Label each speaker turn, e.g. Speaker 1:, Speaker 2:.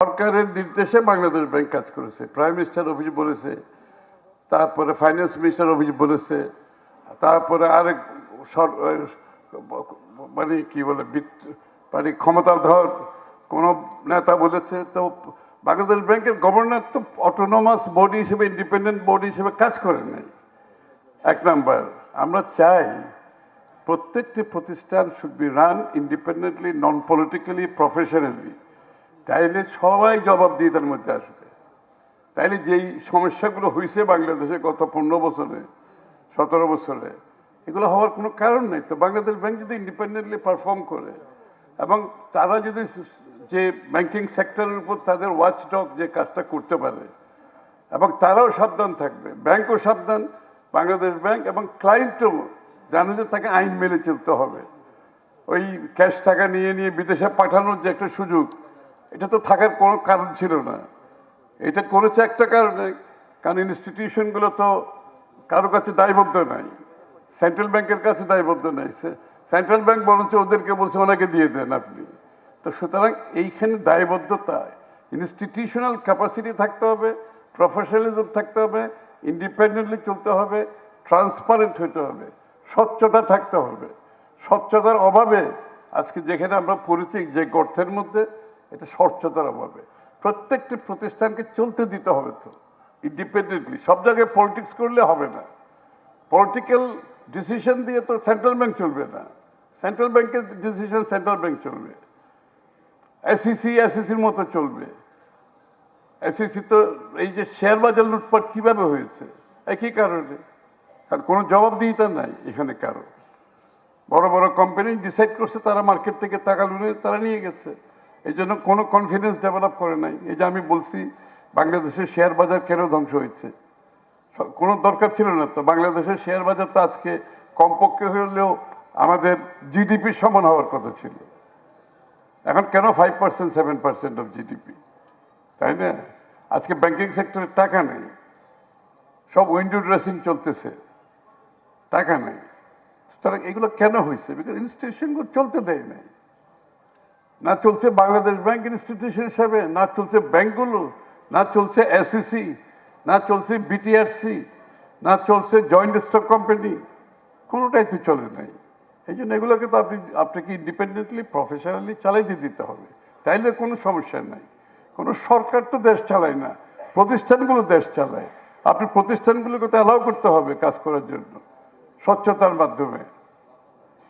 Speaker 1: সরকারের নির্দেশে বাংলাদেশ ব্যাংক কাজ করেছে, প্রাইম মিনিস্টার অফিস বলেছে, তারপরে ফাইন্যান্স মিনিস্টার অফিস বলেছে, তারপরে আরেক মানে কি বলে মানে ক্ষমতাধর কোনো নেতা বলেছে। তো বাংলাদেশ ব্যাংকের গভর্নর তো অটোনোমাস বডি হিসেবে, ইন্ডিপেন্ডেন্ট বডি হিসেবে কাজ করে নাই। এক নাম্বার, আমরা চাই প্রত্যেকটি প্রতিষ্ঠান should be run independently, non politically, professionally. তাইলে সবাই জবাবদিহিতার মধ্যে আসবে। তাইলে যেই সমস্যাগুলো হয়েছে বাংলাদেশে গত 15 বছরে, 17 বছরে, এগুলো হওয়ার কোনো কারণ নেই। তো বাংলাদেশ ব্যাংক যদি ইন্ডিপেন্ডেন্টলি পারফর্ম করে এবং তারা যদি যে ব্যাংকিং সেক্টরের উপর তাদের ওয়াচডগ যে কাজটা করতে পারে এবং তারাও সাবধান থাকবে, ব্যাংকও সাবধান, বাংলাদেশ ব্যাংক এবং ক্লায়েন্টও জানে যে তাকে আইন মেনে চলতে হবে। ওই ক্যাশ টাকা নিয়ে নিয়ে বিদেশে পাঠানোর যে একটা সুযোগ, এটা তো থাকার কোনো কারণ ছিল না। এটা করেছে একটা কারণে, কারণ ইনস্টিটিউশনগুলো তো কারো কাছে দায়বদ্ধ নাই, সেন্ট্রাল ব্যাংকের কাছে দায়বদ্ধ নাই। সেন্ট্রাল ব্যাংক বরঞ্চ ওদেরকে বলছে ওনাকে দিয়ে দেন আপনি। তো সুতরাং এইখানে দায়বদ্ধতা, ইনস্টিটিউশনাল ক্যাপাসিটি থাকতে হবে, প্রফেশনালিজম থাকতে হবে, ইন্ডিপেন্ডেন্টলি চলতে হবে, ট্রান্সপারেন্ট হতে হবে, স্বচ্ছতা থাকতে হবে। স্বচ্ছতার অভাবে আজকে যেখানে আমরা পড়েছি যে গর্তের মধ্যে, এটা স্বচ্ছতার অভাবে। প্রত্যেকটি প্রতিষ্ঠানকে চলতে দিতে হবে তো ইন্ডিপেন্ডেন্টলি। সব জায়গায় পলিটিক্স করলে হবে না। পলিটিক্যাল ডিসিশন দিয়ে তো সেন্ট্রাল ব্যাংক চলবে না। সেন্ট্রাল ব্যাংকের ডিসিশন সেন্ট্রাল ব্যাংক চলবে, এসিসির মতো চলবে। এসিসি তো এই যে শেয়ার বাজার লুটপাট কিভাবে হয়েছে, একই কারণে, কারণ কোনো জবাবদিহিতা নাই এখানে কারো। বড় বড় কোম্পানি ডিসাইড করছে তারা মার্কেট থেকে টাকা লুনে তারা নিয়ে গেছে, এই জন্য কোনো কনফিডেন্স ডেভেলপ করে নাই। এই যে আমি বলছি বাংলাদেশের শেয়ার বাজার কেন ধ্বংস হয়েছে, কোনো দরকার ছিল না তো। বাংলাদেশের শেয়ার বাজার তো আজকে কমপক্ষে হলেও আমাদের জিডিপি সমান হওয়ার কথা ছিল। এখন কেন 5%, 7% অফ জিডিপি, তাই না? আজকে ব্যাংকিং সেক্টরে টাকা নেই, সব উইন্ডো ড্রেসিং চলতেছে, টাকা নেই। সুতরাং এগুলো কেন হয়েছে? বিকজ ইনস্টিটিউশনগুলো চলতে দেয় নাই। না চলছে বাংলাদেশ ব্যাংক ইনস্টিটিউশন হিসাবে, না চলছে ব্যাংকগুলো, না চলছে এসিসি, না চলছে বিটিআরসি, না চলছে জয়েন্ট স্টক কোম্পানি, কোনোটাই তো চলে নাই। এই জন্য এগুলোকে তো আপনাকে ইন্ডিপেন্ডেন্টলি, প্রফেশনালি চালাইতে দিতে হবে, তাইলে কোনো সমস্যা নাই। কোনো সরকার তো দেশ চালায় না, প্রতিষ্ঠানগুলো দেশ চালায়। আপনি প্রতিষ্ঠানগুলোকে তো অ্যালাউ করতে হবে কাজ করার জন্য স্বচ্ছতার মাধ্যমে।